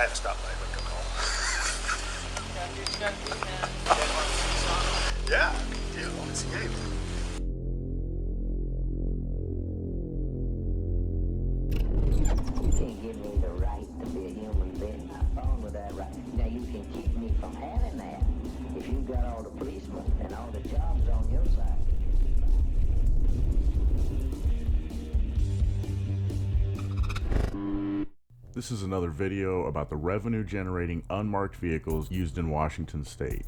had to stop by and make a call. Yeah, as long as he gave it. You can't give me the right to be a human being. I'm born with that right. Now you can keep me from having that if you've got all the policemen and all the jobs on your side. This is another video about the revenue-generating unmarked vehicles used in Washington State.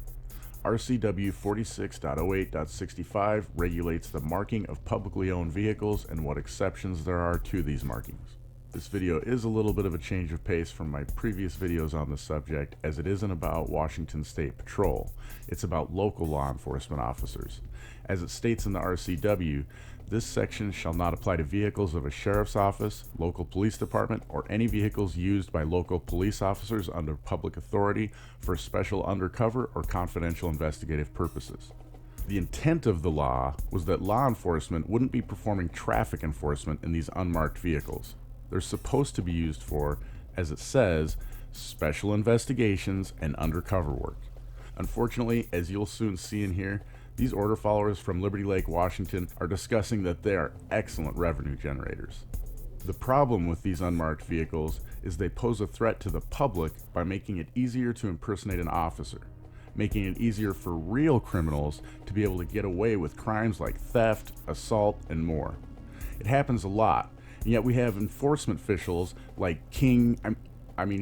RCW 46.08.65 regulates the marking of publicly owned vehicles and what exceptions there are to these markings. This video is a little bit of a change of pace from my previous videos on the subject, as it isn't about Washington State Patrol. It's about local law enforcement officers. As it states in the RCW, this section shall not apply to vehicles of a sheriff's office, local police department, or any vehicles used by local police officers under public authority for special undercover or confidential investigative purposes. The intent of the law was that law enforcement wouldn't be performing traffic enforcement in these unmarked vehicles. They're supposed to be used for, as it says, special investigations and undercover work. Unfortunately, as you'll soon see in here, these order followers from Liberty Lake, Washington are discussing that they are excellent revenue generators. The problem with these unmarked vehicles is they pose a threat to the public by making it easier to impersonate an officer, making it easier for real criminals to be able to get away with crimes like theft, assault, and more. It happens a lot, and yet we have enforcement officials like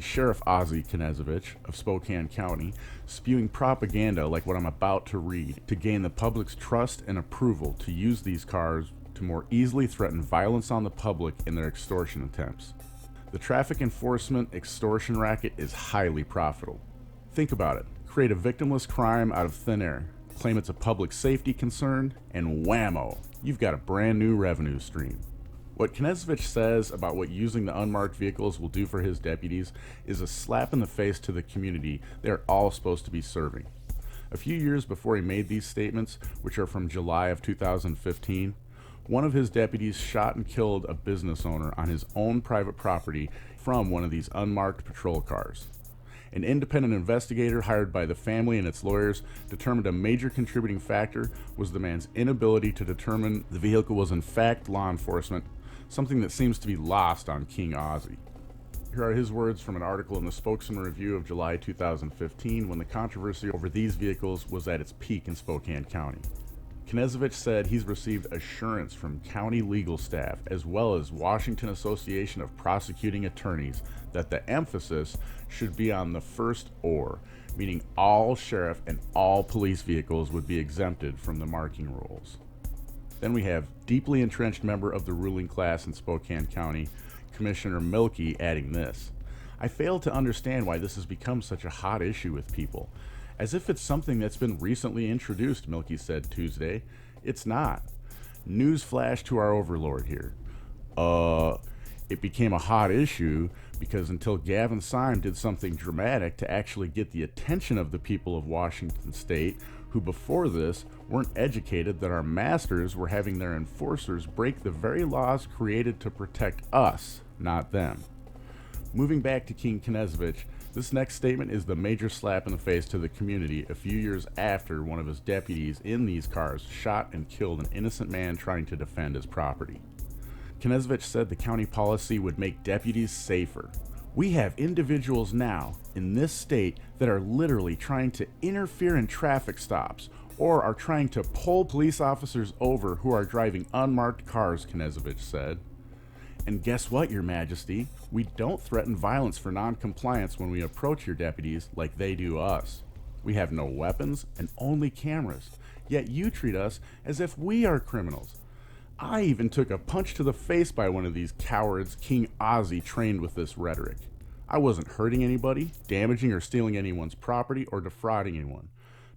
Sheriff Ozzie Knezovich of Spokane County spewing propaganda like what I'm about to read to gain the public's trust and approval to use these cars to more easily threaten violence on the public in their extortion attempts. The traffic enforcement extortion racket is highly profitable. Think about it. Create a victimless crime out of thin air, claim it's a public safety concern, and whammo, you've got a brand new revenue stream. What Knezovich says about what using the unmarked vehicles will do for his deputies is a slap in the face to the community they're all supposed to be serving. A few years before he made these statements, which are from July of 2015, one of his deputies shot and killed a business owner on his own private property from one of these unmarked patrol cars. An independent investigator hired by the family and its lawyers determined a major contributing factor was the man's inability to determine the vehicle was in fact law enforcement, something that seems to be lost on King Ozzie. Here are his words from an article in the Spokesman Review of July 2015 when the controversy over these vehicles was at its peak in Spokane County. Knezovich said he's received assurance from county legal staff as well as Washington Association of Prosecuting Attorneys that the emphasis should be on the first or, meaning all sheriff and all police vehicles would be exempted from the marking rules. Then we have deeply entrenched member of the ruling class in Spokane County, Commissioner Milkey, adding this: I fail to understand why this has become such a hot issue with people. As if it's something that's been recently introduced, Milkey said Tuesday. It's not. Newsflash to our overlord here. It became a hot issue because until Gavin Syme did something dramatic to actually get the attention of the people of Washington State, who before this weren't educated that our masters were having their enforcers break the very laws created to protect us, not them. Moving back to King Knezovich, this next statement is the major slap in the face to the community a few years after one of his deputies in these cars shot and killed an innocent man trying to defend his property. Knezovich said the county policy would make deputies safer. We have individuals now in this state that are literally trying to interfere in traffic stops or are trying to pull police officers over who are driving unmarked cars, Knezovich said. And guess what, Your Majesty? We don't threaten violence for non-compliance when we approach your deputies like they do us. We have no weapons and only cameras, yet you treat us as if we are criminals. I even took a punch to the face by one of these cowards King Ozzie trained with this rhetoric. I wasn't hurting anybody, damaging or stealing anyone's property, or defrauding anyone,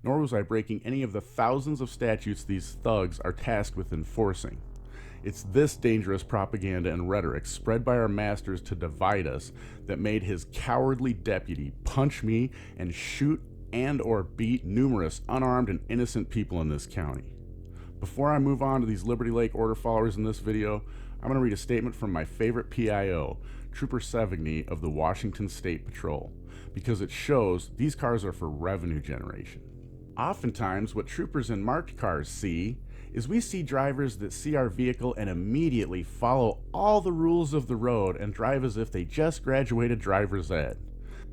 nor was I breaking any of the thousands of statutes these thugs are tasked with enforcing. It's this dangerous propaganda and rhetoric spread by our masters to divide us that made his cowardly deputy punch me and shoot and or beat numerous unarmed and innocent people in this county. Before I move on to these Liberty Lake order followers in this video, I'm going to read a statement from my favorite PIO, Trooper Sevigny of the Washington State Patrol, because it shows these cars are for revenue generation. Oftentimes, what troopers in marked cars see is we see drivers that see our vehicle and immediately follow all the rules of the road and drive as if they just graduated driver's ed.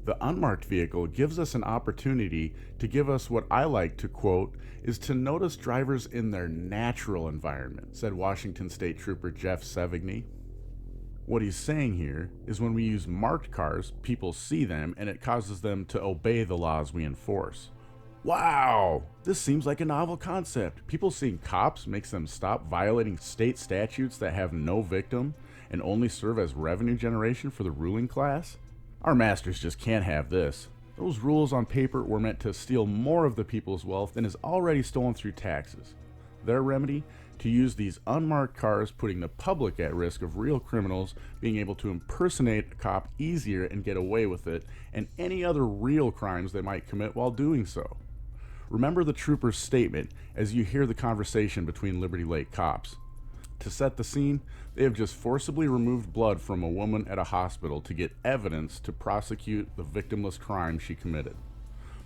The unmarked vehicle gives us an opportunity to give us what I like to quote is to notice drivers in their natural environment, said Washington State Trooper Jeff Sevigny. What he's saying here is when we use marked cars, people see them and it causes them to obey the laws we enforce. Wow, this seems like a novel concept. People seeing cops makes them stop violating state statutes that have no victim and only serve as revenue generation for the ruling class? Our masters just can't have this. Those rules on paper were meant to steal more of the people's wealth than is already stolen through taxes. Their remedy? To use these unmarked cars, putting the public at risk of real criminals being able to impersonate a cop easier and get away with it, and any other real crimes they might commit while doing so. Remember the trooper's statement as you hear the conversation between Liberty Lake cops. To set the scene, they have just forcibly removed blood from a woman at a hospital to get evidence to prosecute the victimless crime she committed.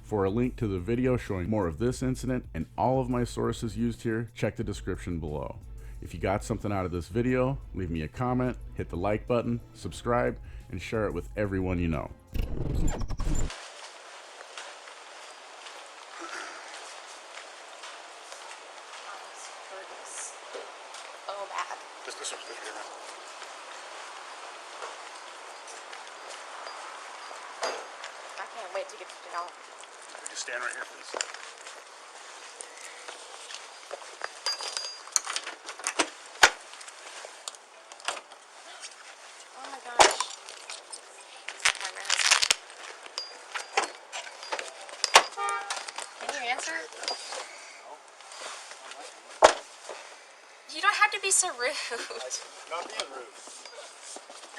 For a link to the video showing more of this incident and all of my sources used here, check the description below. If you got something out of this video, leave me a comment, hit the like button, subscribe, and share it with everyone you know. This one's good here now. I can't wait to get down. Just stand right here, please. Oh my gosh. Can you answer? You don't have to be so rude. Not being rude.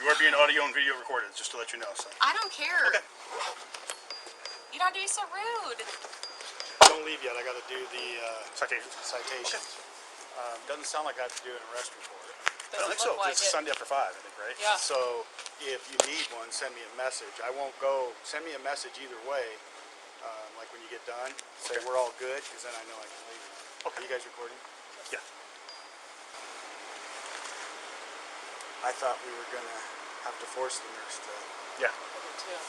You are being audio and video recorded, just to let you know. So. I don't care. Okay. You don't have to be so rude. Don't leave yet. I got to do the citations. Doesn't sound like I have to do an arrest report. I don't think so. Like It's Sunday after 5, I think, right? Yeah. So if you need one, send me a message. I won't go. Send me a message either way. Like when you get done, say we're all good, because then I know I can leave. Okay. Are you guys recording? Yeah. I thought we were gonna have to force the nurse to. Yeah. I do too.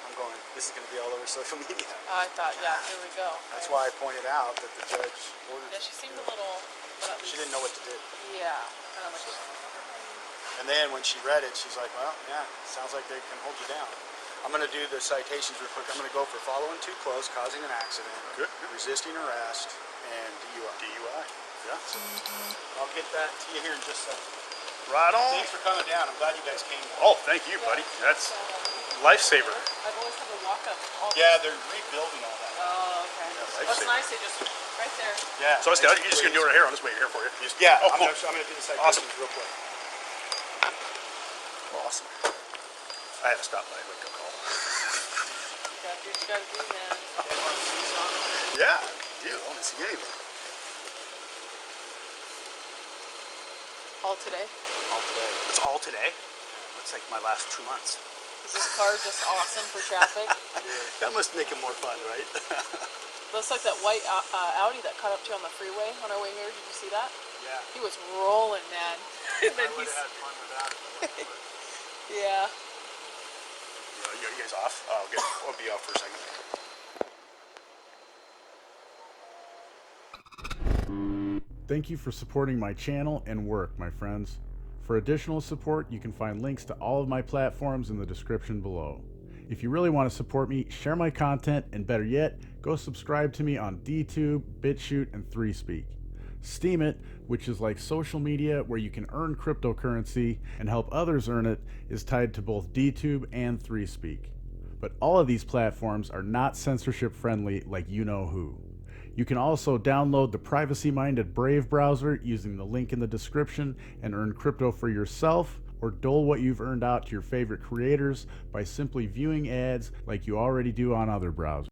I'm going. This is gonna be all over social media. I thought, yeah, here we go. That's why I pointed out that the judge ordered. Yeah, she seemed a little. But at She least- didn't know what to do. Yeah. Kind of like. And then when she read it, she's like, well, yeah, sounds like they can hold you down. I'm going to do the citations real quick. I'm going to go for following too close, causing an accident, resisting arrest, and DUI. DUI, yeah. I'll get that to you here in just a second. Right on. Thanks for coming down. I'm glad you guys came. Oh, thank you, buddy. That's lifesaver. I've always had to walk up. Yeah, they're rebuilding all that. Oh, okay. Yeah, That's nice. They just right there. Yeah. So you're just going to do it right here. I'll just wait here for you. Yeah, Oh, I'm cool. going to do the citations Awesome. real quick. Awesome. I had to stop by a wake-up call. You gotta do what you gotta do, man. Yeah, dude, I want to see anything. All today. All today. It's all today? Looks like my last 2 months. Is this car just awesome for traffic? That must make it more fun, right? Looks like that white Audi that caught up to you on the freeway on our way here. Did you see that? Yeah. He was rolling, man. And then I would he's, have had fun without it. yeah. You guys off? Oh, good. We'll be off for a second. Thank you for supporting my channel and work, my friends. For additional support, you can find links to all of my platforms in the description below. If you really want to support me, share my content, and better yet, go subscribe to me on DTube, BitChute, and 3Speak. Steemit, which is like social media where you can earn cryptocurrency and help others earn it, is tied to both DTube and 3Speak. But all of these platforms are not censorship friendly like you know who. You can also download the privacy-minded Brave browser using the link in the description and earn crypto for yourself, or dole what you've earned out to your favorite creators by simply viewing ads like you already do on other browsers.